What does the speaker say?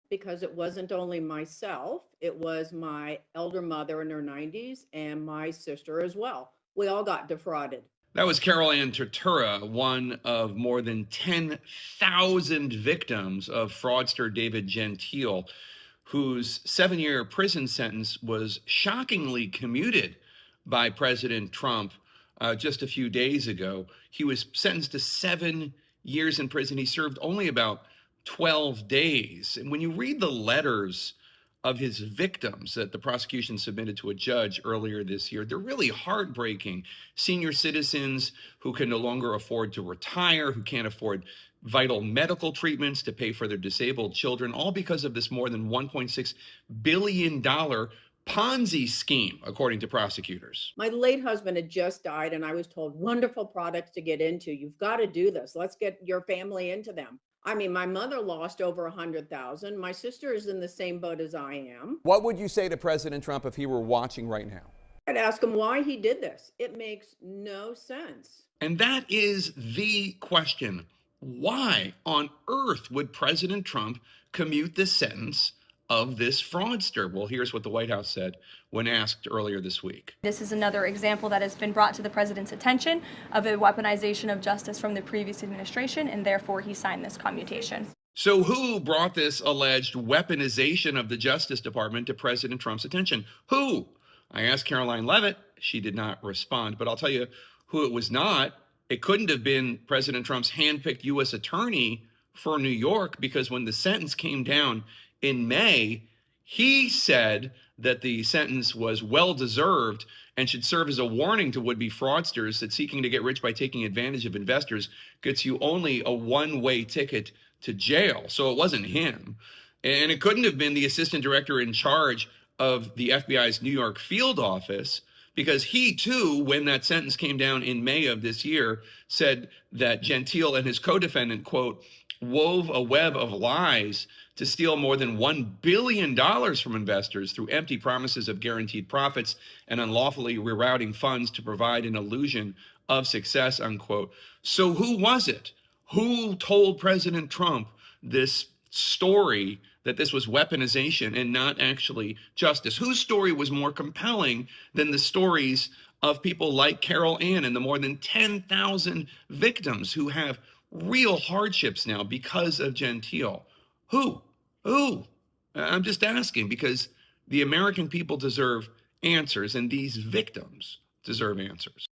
because it wasn't only myself, it was my elder mother in her 90s and my sister as well. We all got defrauded. That was Carol Ann Turturra, one of more than 10,000 victims of fraudster David Gentile, whose 7-year prison sentence was shockingly commuted by President Trump just a few days ago. He was sentenced to 7 years in prison. He served only about 12 days. And when you read the letters of his victims that the prosecution submitted to a judge earlier this year, they're really heartbreaking. Senior citizens who can no longer afford to retire, who can't afford vital medical treatments to pay for their disabled children, all because of this more than $1.6 billion Ponzi scheme, according to prosecutors. My late husband had just died, and I was told, wonderful products to get into. You've got to do this. Let's get your family into them. I mean, my mother lost over 100,000. My sister is in the same boat as I am. What would you say to President Trump if he were watching right now? I'd ask him why he did this. It makes no sense. And that is the question. Why on earth would President Trump commute the sentence of this fraudster? Well, here's what the White House said when asked earlier this week. This is another example that has been brought to the president's attention of a weaponization of justice from the previous administration, and therefore he signed this commutation. So who brought this alleged weaponization of the Justice Department to President Trump's attention? Who? I asked Caroline Leavitt. She did not respond, but I'll tell you who it was not. It couldn't have been President Trump's handpicked U.S. attorney for New York, because when the sentence came down in May, he said that the sentence was well-deserved and should serve as a warning to would-be fraudsters that seeking to get rich by taking advantage of investors gets you only a one-way ticket to jail. So it wasn't him. And it couldn't have been the assistant director in charge of the FBI's New York field office, because he too, when that sentence came down in May of this year, said that Gentile and his co-defendant, quote, wove a web of lies to steal more than $1 billion from investors through empty promises of guaranteed profits and unlawfully rerouting funds to provide an illusion of success, unquote. So who was it? Who told President Trump this story that this was weaponization and not actually justice? Whose story was more compelling than the stories of people like Carol Ann and the more than 10,000 victims who have real hardships now because of Gentile? Who? I'm just asking, because the American people deserve answers, and these victims deserve answers.